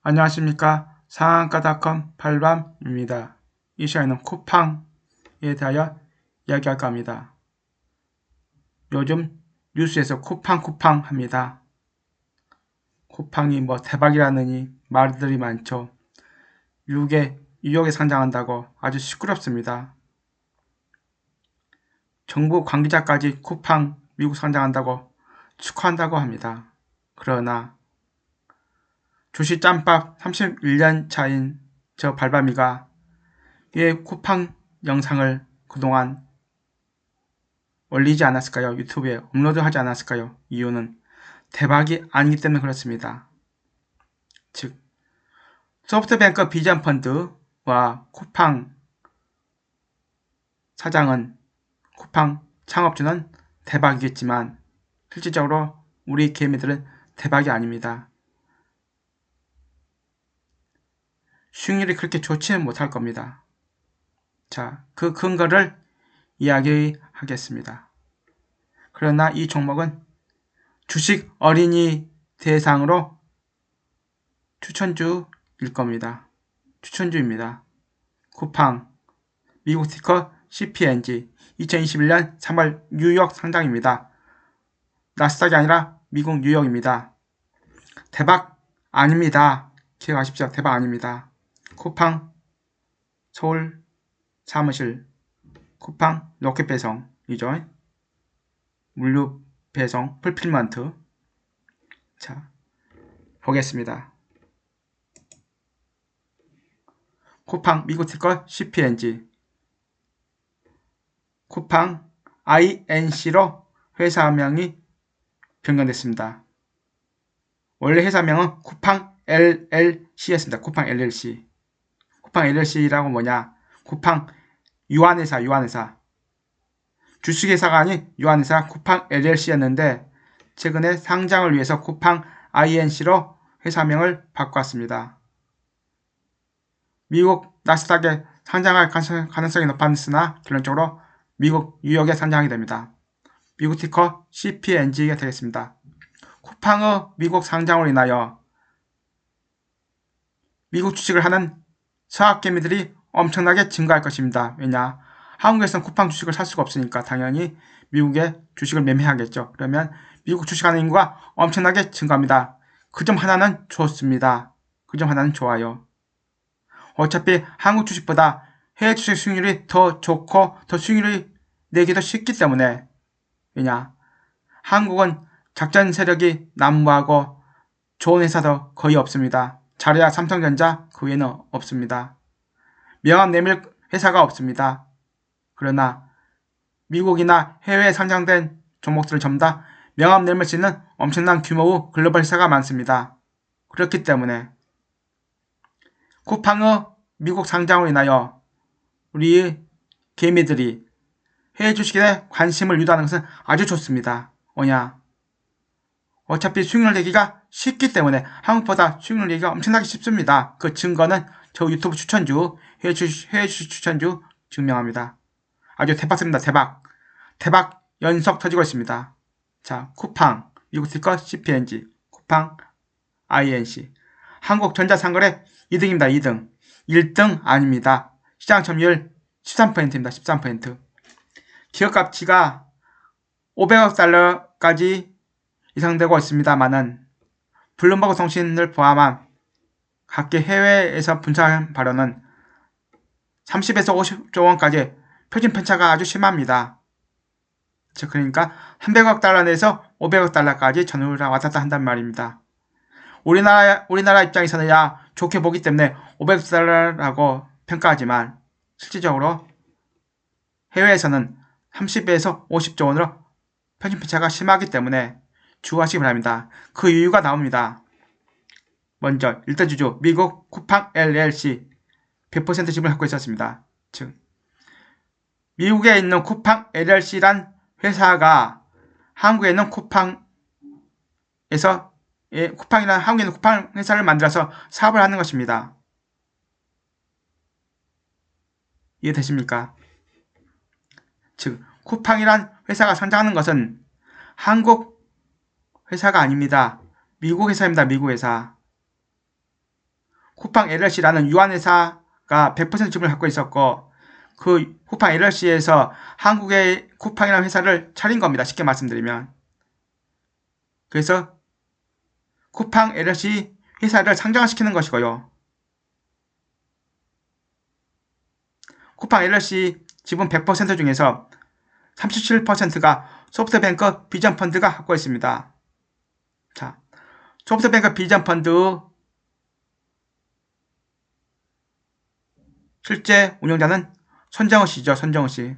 안녕하십니까. 상한가닷컴 팔밤입니다. 이 시간에는 쿠팡에 대하여 이야기할까 합니다. 요즘 뉴스에서 쿠팡 합니다. 쿠팡이 뭐 대박이라느니 말들이 많죠. 뉴욕에 상장한다고 아주 시끄럽습니다. 정부 관계자까지 쿠팡 미국 상장한다고 축하한다고 합니다. 그러나 주식 짬밥 31년 차인 저 발밤이가 왜 쿠팡 영상을 그동안 올리지 않았을까요? 유튜브에 업로드하지 않았을까요? 이유는 대박이 아니기 때문에 그렇습니다. 즉, 소프트뱅크 비전펀드와 쿠팡 사장은 쿠팡 창업주는 대박이겠지만 실질적으로 우리 개미들은 대박이 아닙니다. 수익률이 그렇게 좋지는 못할 겁니다. 자, 그 근거를 이야기하겠습니다. 그러나 이 종목은 주식 어린이 대상으로 추천주일 겁니다. 추천주입니다. 쿠팡, 미국 티커 CPNG, 2021년 3월 뉴욕 상장입니다. 나스닥이 아니라 미국 뉴욕입니다. 대박 아닙니다. 기억하십시오. 대박 아닙니다. 쿠팡 서울 사무실, 쿠팡 로켓 배송이죠. 물류 배송 풀필먼트. 자, 보겠습니다. 쿠팡 미국 티커 CPNG, 쿠팡 INC로 회사명이 변경됐습니다. 원래 회사명은 쿠팡 LLC였습니다. 쿠팡 LLC. 쿠팡 LLC라고 뭐냐? 쿠팡 유한회사. 주식회사가 아닌 유한회사 쿠팡 LLC였는데 최근에 상장을 위해서 쿠팡 INC로 회사명을 바꿨습니다. 미국 나스닥에 상장할 가능성이 높았으나 결론적으로 미국 뉴욕에 상장하게 됩니다. 미국 티커 CPNG가 되겠습니다. 쿠팡의 미국 상장으로 인하여 미국 주식을 하는 서학개미들이 엄청나게 증가할 것입니다. 왜냐? 한국에서는 쿠팡 주식을 살 수가 없으니까 당연히 미국에 주식을 매매하겠죠. 그러면 미국 주식하는 인구가 엄청나게 증가합니다. 그 점 하나는 좋습니다. 그 점 하나는 좋아요. 어차피 한국 주식보다 해외 주식 수익률이 더 좋고 더 수익률이 내기도 쉽기 때문에 왜냐? 한국은 작전 세력이 난무하고 좋은 회사도 거의 없습니다. 잘해야 삼성전자, 그 외에는 없습니다. 명함 내밀 회사가 없습니다. 그러나 미국이나 해외에 상장된 종목들을 전부 다 명함 내밀 수 있는 엄청난 규모의 글로벌 회사가 많습니다. 그렇기 때문에 쿠팡의 미국 상장으로 인하여 우리 개미들이 해외 주식에 관심을 유도하는 것은 아주 좋습니다. 뭐냐? 어차피 수익률 내기가 쉽기 때문에 한국보다 수익률 내기가 엄청나게 쉽습니다. 그 증거는 저 유튜브 추천주, 해외 주식 추천주 증명합니다. 아주 대박입니다. 대박 연속 터지고 있습니다. 자, 쿠팡, 미국 티커 CPNG, 쿠팡 INC. 한국 전자상거래 2등입니다. 2등. 1등 아닙니다. 시장 점유율 13%입니다. 13%. 기업 가치가 500억 달러까지 이상되고 있습니다만은 블룸버그 통신을 포함한 각계 해외에서 분석한 바로는 30에서 50조 원까지 표준 편차가 아주 심합니다. 즉 그러니까 300억 달러 내에서 500억 달러까지 전후를 왔다 갔다 한단 말입니다. 우리나라 입장에서는 야 좋게 보기 때문에 500억 달러라고 평가하지만 실질적으로 해외에서는 30에서 50조 원으로 표준 편차가 심하기 때문에 주의하시기 바랍니다. 그 이유가 나옵니다. 먼저 1등 주주 미국 쿠팡 LLC 100% 지분을 갖고 있었습니다. 즉 미국에 있는 쿠팡 LLC란 회사가 한국에 있는 쿠팡이라는 한국에 있는 쿠팡 회사를 만들어서 사업을 하는 것입니다. 이해되십니까? 즉 쿠팡이란 회사가 상장하는 것은 한국 회사가 아닙니다. 미국 회사입니다. 미국 회사. 쿠팡 LLC라는 유한회사가 100% 지분을 갖고 있었고 그 쿠팡 LLC에서 한국의 쿠팡이라는 회사를 차린 겁니다. 쉽게 말씀드리면. 그래서 쿠팡 LLC 회사를 상장시키는 것이고요. 쿠팡 LLC 지분 100% 중에서 37%가 소프트뱅크 비전펀드가 갖고 있습니다. 자, 소프트뱅크 비전펀드 실제 운영자는 손정우 씨죠. 손정우 씨.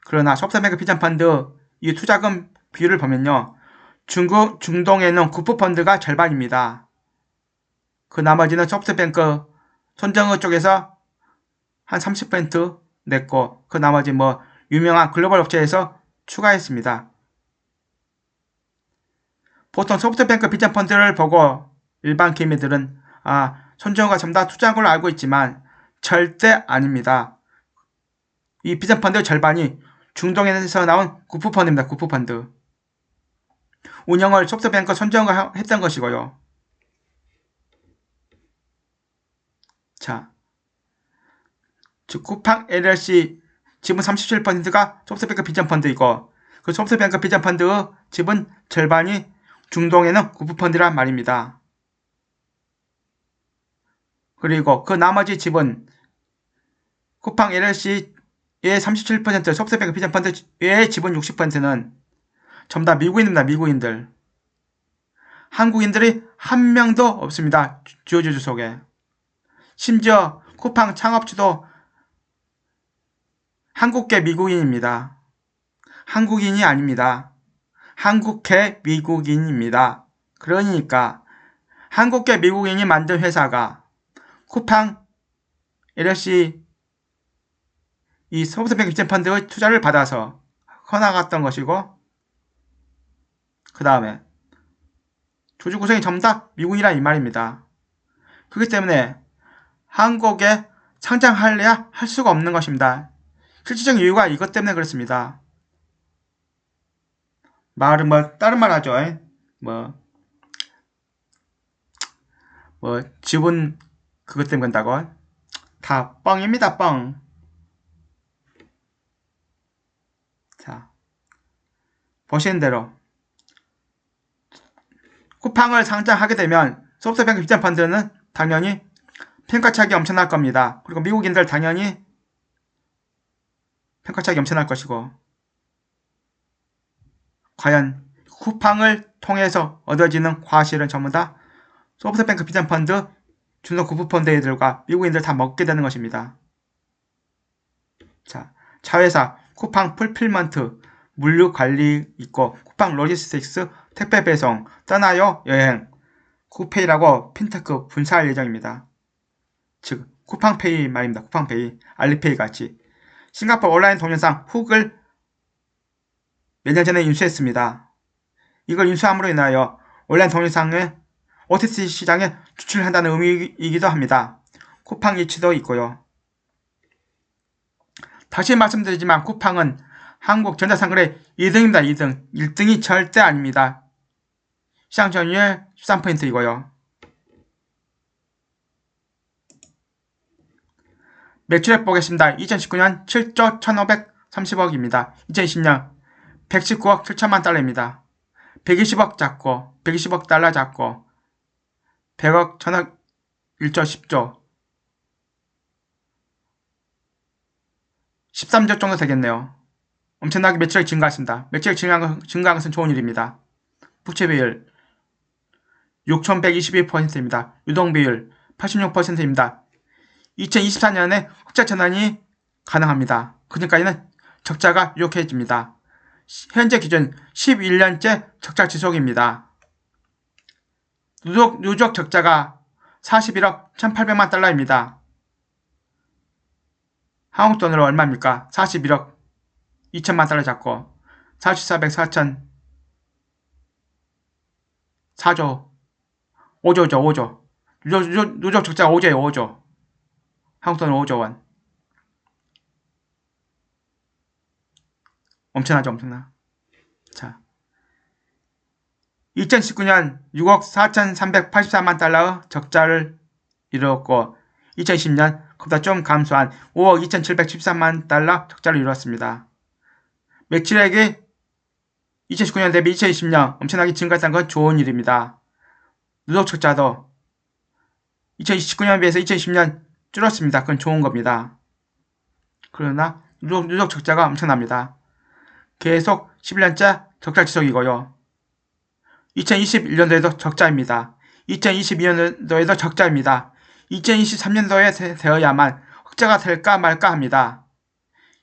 그러나 소프트뱅크 비전펀드 이 투자금 비율을 보면요. 중동에 있는 구프펀드가 절반입니다. 그 나머지는 소프트뱅크 손정우 쪽에서 한 30% 냈고 그 나머지 뭐 유명한 글로벌 업체에서 추가했습니다. 보통 소프트뱅크 비전펀드를 보고 일반 개미들은 손정우가 전부 다 투자한 걸로 알고 있지만 절대 아닙니다. 이 비전펀드 절반이 중동에서 나온 구프펀드입니다. 구프펀드. 운영을 소프트뱅크 손정우가 했던 것이고요. 자, 즉 쿠팡 LLC 지분 37%가 소프트뱅크 비전펀드이고 그 소프트뱅크 비전펀드의 지분 절반이 중동에는 구프펀드란 말입니다. 그리고 그 나머지 지분 쿠팡 LLC의 37% 소프트뱅크 비전펀드의 지분 60%는 전부 다 미국인입니다. 미국인들. 한국인들이 한 명도 없습니다. 주주들 속에. 심지어 쿠팡 창업주도 한국계 미국인입니다. 한국인이 아닙니다. 한국계 미국인입니다. 그러니까 한국계 미국인이 만든 회사가 쿠팡 LLC 이 소프트뱅크 비전펀드의 투자를 받아서 커나갔던 것이고 그 다음에 주주 구성이 전부 다 미국이라 이 말입니다. 그렇기 때문에 한국에 상장할래야 할 수가 없는 것입니다. 실질적인 이유가 이것 때문에 그렇습니다. 말은 뭐 다른 말 하죠. 지분 그것 때문에 그런다고. 다 뻥입니다. 뻥. 자, 보시는 대로 쿠팡을 상장하게 되면 소프트뱅크 비전펀드는 당연히 평가차익이 엄청날 겁니다. 그리고 미국인들 당연히 평가차익이 엄청날 것이고 과연 쿠팡을 통해서 얻어지는 과실은 전부 다 소프트뱅크 비전펀드, 중동 구프펀드들과 미국인들 다 먹게 되는 것입니다. 자, 차회사 쿠팡 풀필먼트 물류관리 있고 쿠팡 로지스틱스 택배 배송 떠나요 여행 쿠페이라고 핀테크 분사할 예정입니다. 즉 쿠팡페이 말입니다. 쿠팡페이 알리페이 같이 싱가포르 온라인 동영상 훅을 몇 년 전에 인수했습니다. 이걸 인수함으로 인하여 온라인 동영상을 OTT 시장에 추출한다는 의미이기도 합니다. 쿠팡 이치도 있고요. 다시 말씀드리지만 쿠팡은 한국 전자상거래 2등입니다. 2등. 1등이 절대 아닙니다. 시장 점유율 13%이고요. 매출액 보겠습니다. 2019년 7조 1530억입니다. 2020년 119억 7천만 달러입니다. 120억 작고 120억 달러 작고 100억 1000억 1조 10조 13조 정도 되겠네요. 엄청나게 매출액이 증가했습니다. 매출액 증가한 것은 좋은 일입니다. 부채 비율 6122%입니다. 유동 비율 86%입니다. 2024년에 흑자 전환이 가능합니다. 그러니까는 적자가 유력해집니다. 현재 기준 11년째 적자 지속입니다. 누적 적자가 41억 1800만 달러입니다. 한국 돈으로 얼마입니까? 41억 2천만 달러 잡고 4400 4천 4조 5조죠 5조 누적 적자가 5조예요 5조 한국 돈으로 5조 원 엄청나죠 엄청나. 자, 2019년 6억 4,384만 달러의 적자를 이루었고 2020년 그보다 좀 감소한 5억 2,713만 달러 적자를 이루었습니다. 매출액이 2019년 대비 2020년 엄청나게 증가했다는 건 좋은 일입니다. 누적 적자도 2019년 비해서 2020년 줄었습니다. 그건 좋은 겁니다. 그러나 누적 적자가 엄청납니다. 계속 11년째 적자 지속이고요. 2021년도에도 적자입니다. 2022년도에도 적자입니다. 2023년도에 되어야만 흑자가 될까 말까 합니다.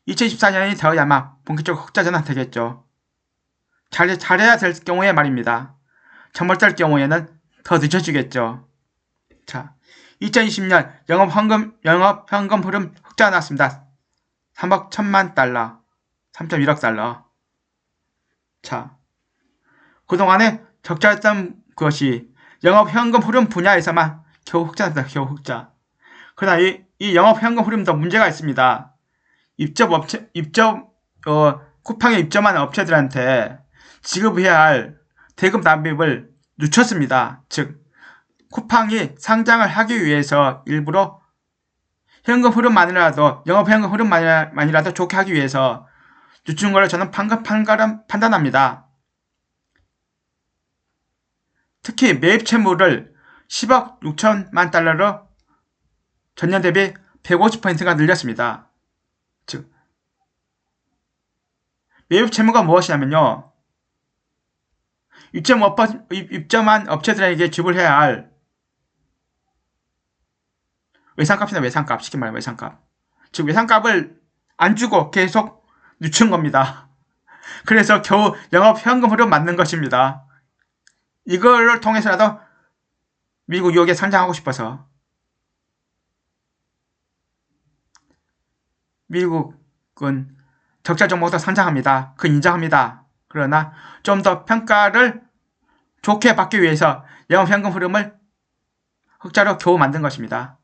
2024년이 되어야만 본격적으로 흑자 전환되겠죠. 잘해야 될 경우에 말입니다. 잘못될 경우에는 더 늦어지겠죠. 자, 2020년 영업현금 흐름 흑자가 났습니다. 3억 1천만 달러, 3.1억 달러. 자, 그동안에 적자였던 것이 영업현금 흐름 분야에서만 겨우 흑자입니다. 겨우 흑자. 그러나 이 영업현금 흐름도 문제가 있습니다. 쿠팡에 입점한 업체들한테 지급해야 할 대금 납입을 늦췄습니다. 즉, 쿠팡이 상장을 하기 위해서 일부러 현금 흐름만이라도, 영업현금 흐름만이라도 좋게 하기 위해서 늦춘 걸로 저는 판단합니다. 특히 매입 채무를 10억 6천만 달러로 전년 대비 150%가 늘렸습니다. 즉, 매입 채무가 무엇이냐면요. 입점한 업체들에게 지불해야 할 외상값이나 외상값, 쉽게 말하면 외상값. 즉, 외상값을 안 주고 계속 늦춘 겁니다. 그래서 겨우 영업 현금으로 만든 것입니다. 이걸 통해서라도 미국 뉴욕에 상장하고 싶어서. 미국은 적자 종목도 상장합니다. 그건 인정합니다. 그러나 좀 더 평가를 좋게 받기 위해서 영업 현금 흐름을 흑자로 겨우 만든 것입니다.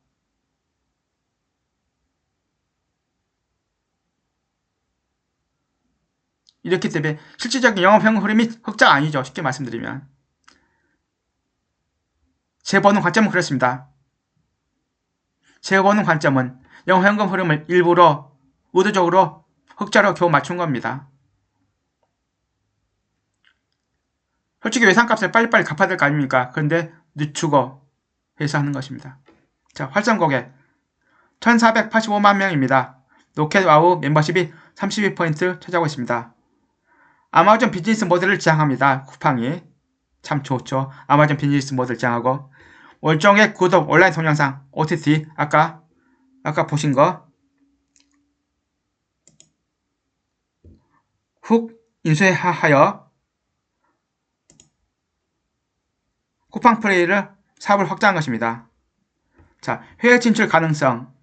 이렇기 때문에 실질적인 영업 현금 흐름이 흑자가 아니죠. 쉽게 말씀드리면. 제 보는 관점은 그렇습니다. 제가 보는 관점은 영업 현금 흐름을 일부러 의도적으로 흑자로 겨우 맞춘 겁니다. 솔직히 외상값을 빨리빨리 갚아야 될 거 아닙니까? 그런데 늦추고 해서 하는 것입니다. 자, 활성고객 1485만 명입니다. 로켓와우 멤버십이 32% 차지하고 있습니다. 아마존 비즈니스 모델을 지향합니다. 쿠팡이 참 좋죠. 아마존 비즈니스 모델 지향하고 월정액 구독 온라인 동영상 OTT 아까 보신 거 훅 인수하여 쿠팡 플레이를 사업을 확장한 것입니다. 자, 해외 진출 가능성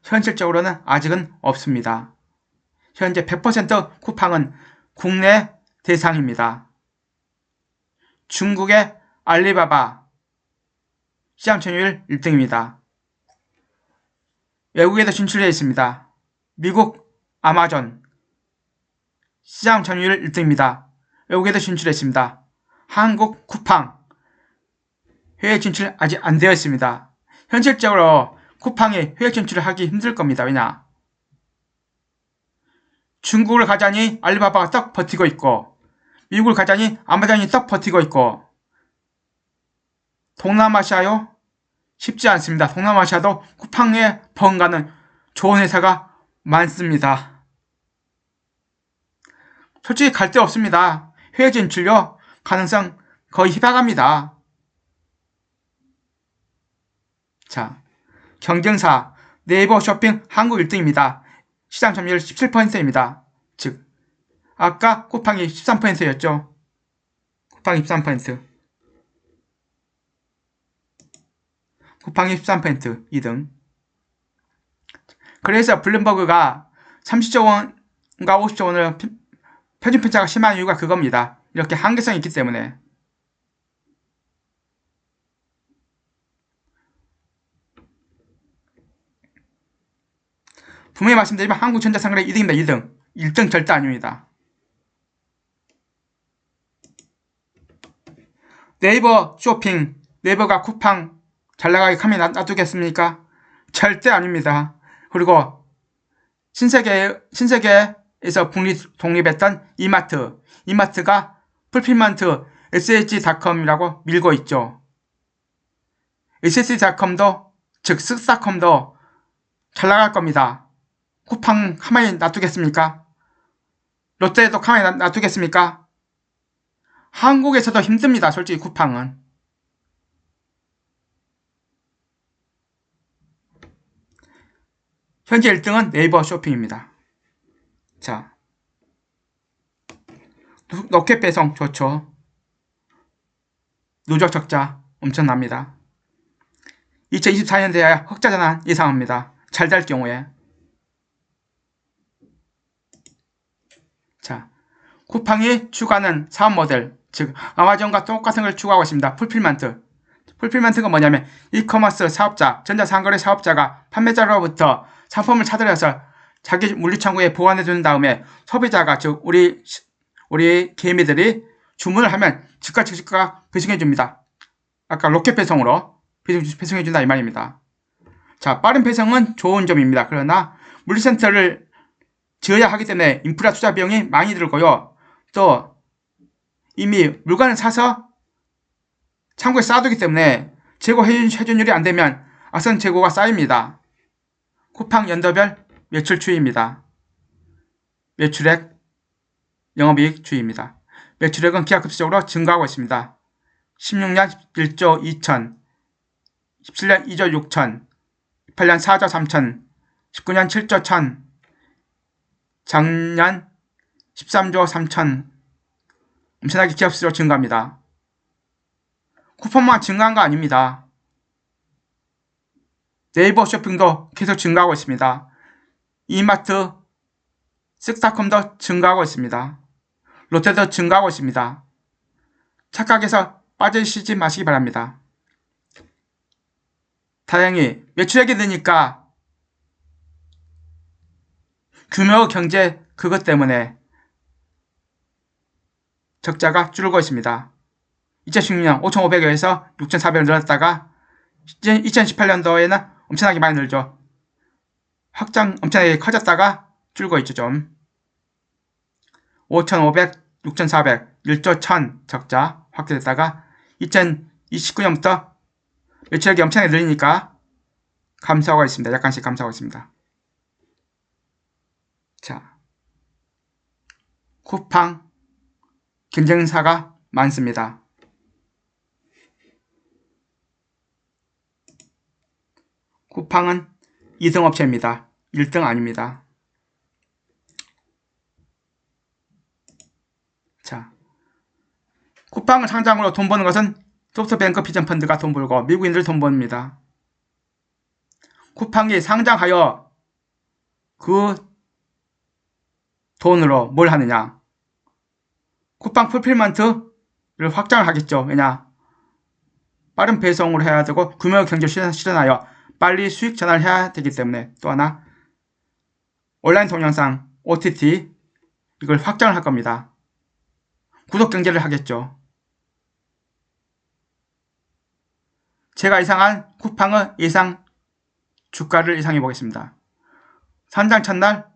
현실적으로는 아직은 없습니다. 현재 100% 쿠팡은 국내 대상입니다. 중국의 알리바바 시장 점유율 1등입니다. 외국에도 진출해 있습니다. 미국 아마존 시장 점유율 1등입니다. 외국에도 진출했습니다. 한국 쿠팡 해외 진출 아직 안 되어 있습니다. 현실적으로 쿠팡이 해외 진출을 하기 힘들 겁니다. 왜냐? 중국을 가자니 알리바바가 떡 버티고 있고 미국을 가자니 아마존이 떡 버티고 있고 동남아시아요? 쉽지 않습니다. 동남아시아도 쿠팡에 번가는 좋은 회사가 많습니다. 솔직히 갈 데 없습니다. 해외 진출요 가능성 거의 희박합니다. 자, 경쟁사 네이버 쇼핑 한국 1등입니다. 시장 점유율 17%입니다. 즉, 아까 쿠팡이 13%였죠. 쿠팡이 13%. 쿠팡이 13% 2등. 그래서 블룸버그가 30조 원과 50조 원을 표준 편차가 심한 이유가 그겁니다. 이렇게 한계성이 있기 때문에. 분명히 말씀드리면 한국전자상거래 2등입니다. 2등. 1등 절대 아닙니다. 네이버 쇼핑, 네이버가 쿠팡 잘 나가게 카메라 놔두겠습니까? 절대 아닙니다. 그리고 신세계에서 독립했던 이마트가 풀필먼트 ssg.com이라고 밀고 있죠. ssg.com도 즉 쓱싹컴도 잘 나갈 겁니다. 쿠팡 가만히 놔두겠습니까? 롯데도 가만히 놔두겠습니까? 한국에서도 힘듭니다. 솔직히 쿠팡은. 현재 1등은 네이버 쇼핑입니다. 자, 로켓 배송 좋죠. 누적 적자 엄청납니다. 2024년대에 흑자 전환 예상합니다. 잘 될 경우에. 자, 쿠팡이 추구하는 사업 모델, 즉 아마존과 똑같은 걸 추구하고 있습니다. 풀필먼트가 뭐냐면 이커머스 사업자, 전자상거래 사업자가 판매자로부터 상품을 사들여서 자기 물류창고에 보관해 둔 다음에 소비자가, 즉 우리 개미들이 주문을 하면 즉각 배송해 줍니다. 아까 로켓 배송으로 배송해 준다 이 말입니다. 자, 빠른 배송은 좋은 점입니다. 그러나 물류센터를 지어야 하기 때문에 인프라 투자 비용이 많이 들고요. 또 이미 물건을 사서 창고에 쌓아두기 때문에 재고 회전율이 안 되면 악성 재고가 쌓입니다. 쿠팡 연도별 매출 추이입니다. 매출액, 영업이익 추이입니다. 매출액은 기하급수적으로 증가하고 있습니다. 16년 1조 2천, 17년 2조 6천, 18년 4조 3천, 19년 7조 1천, 작년 13조 3천, 엄청나게 기하급수적으로 증가합니다. 쿠팡만 증가한 거 아닙니다. 네이버 쇼핑도 계속 증가하고 있습니다. 이마트, 쓱싹컴도 증가하고 있습니다. 롯데도 증가하고 있습니다. 착각해서 빠지시지 마시기 바랍니다. 다행히 매출액이 느니까 규모 경제 그것 때문에 적자가 줄고 있습니다. 2016년 5,500여에서 6,400을 늘었다가 2018년도에는 엄청나게 많이 늘죠. 확장 엄청나게 커졌다가 줄고 있죠. 좀 5,500, 6,400, 1조 1,000 적자 확대됐다가 2029년부터 매출액이 엄청나게 늘리니까 감소하고 있습니다. 약간씩 감소하고 있습니다. 자, 쿠팡 경쟁사가 많습니다. 쿠팡은 2등 업체입니다. 1등 아닙니다. 자, 쿠팡을 상장으로 돈 버는 것은 소프트뱅크 비전펀드가 돈 벌고 미국인들 돈 법니다. 쿠팡이 상장하여 그 돈으로 뭘 하느냐? 쿠팡 풀필먼트를 확장을 하겠죠. 왜냐? 빠른 배송을 해야 되고 규모 경제를 실현하여 빨리 수익 전환을 해야 되기 때문에. 또 하나, 온라인 동영상 OTT 이걸 확장을 할 겁니다. 구독 경제를 하겠죠. 제가 예상한 쿠팡의 예상 주가를 예상해 보겠습니다. 상장 첫날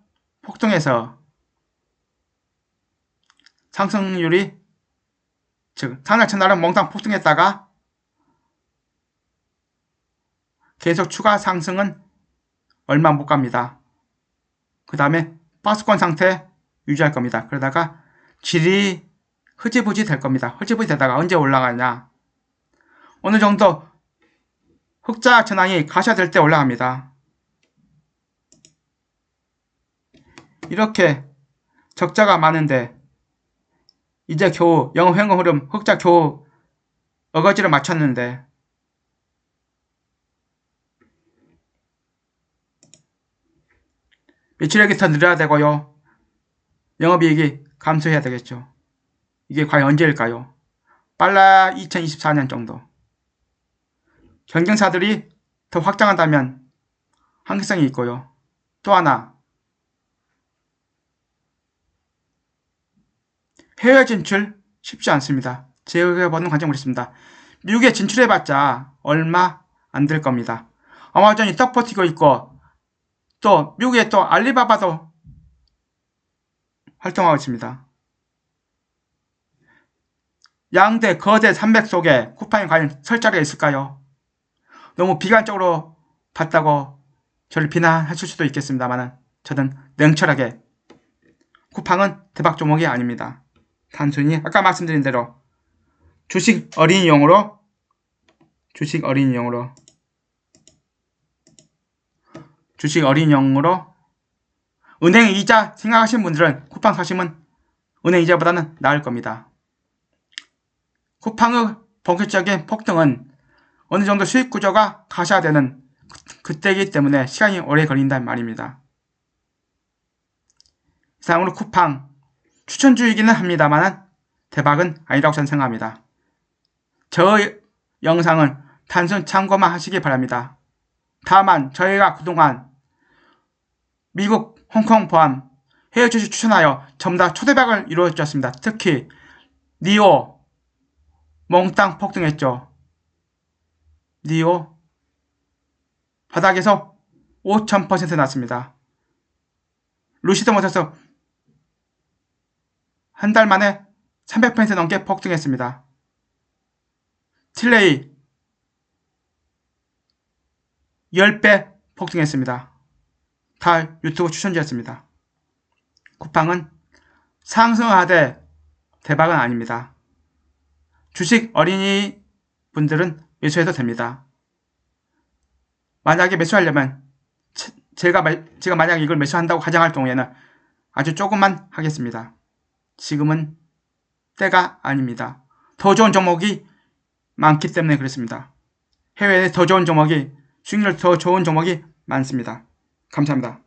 폭등해서 상승률이, 즉 상장 첫날은 몽땅 폭등했다가 계속 추가 상승은 얼마 못 갑니다. 그 다음에 박스권 상태 유지할 겁니다. 그러다가 질이 흐지부지 될 겁니다. 흐지부지 되다가 언제 올라가냐? 어느 정도 흑자 전환이 가셔야 될 때 올라갑니다. 이렇게 적자가 많은데 이제 겨우 영업 현금 흐름 흑자 겨우 어거지를 맞췄는데 매출액이 더 늘어야 되고요. 영업이익이 감소해야 되겠죠. 이게 과연 언제일까요? 빨라야 2024년 정도. 경쟁사들이 더 확장한다면 한계성이 있고요. 또 하나, 해외 진출 쉽지 않습니다. 지켜보는 관점으로 있습니다. 미국에 진출해봤자 얼마 안 될 겁니다. 아마존이 떡 버티고 있고 또 미국에 또 알리바바도 활동하고 있습니다. 양대 거대 산맥 속에 쿠팡이 과연 설 자리가 있을까요? 너무 비관적으로 봤다고 저를 비난하실 수도 있겠습니다만 저는 냉철하게 쿠팡은 대박 종목이 아닙니다. 단순히 아까 말씀드린 대로 주식 어린이용으로 은행 이자 생각하시는 분들은 쿠팡 사시면 은행 이자보다는 나을 겁니다. 쿠팡의 본격적인 폭등은 어느 정도 수익 구조가 가셔야되는 그때이기 때문에 시간이 오래 걸린단 말입니다. 이상으로 쿠팡 추천주이기는 합니다만 대박은 아니라고 저는 생각합니다. 저 영상은 단순 참고만 하시기 바랍니다. 다만 저희가 그동안 미국, 홍콩 포함 해외 주식 추천하여 전부 다 초대박을 이루어주었습니다. 특히 니오 몽땅 폭등했죠. 니오 바닥에서 5000% 났습니다. 루시드모터스 한 달 만에 300% 넘게 폭등했습니다. 틸레이 10배 폭등했습니다. 다 유튜브 추천주였습니다. 쿠팡은 상승하되 대박은 아닙니다. 주식 어린이 분들은 매수해도 됩니다. 만약에 매수하려면 제가 만약에 이걸 매수한다고 가정할 경우에는 아주 조금만 하겠습니다. 지금은 때가 아닙니다. 더 좋은 종목이 많기 때문에 그렇습니다. 해외에 더 좋은 종목이 수익률 더 좋은 종목이 많습니다. 감사합니다.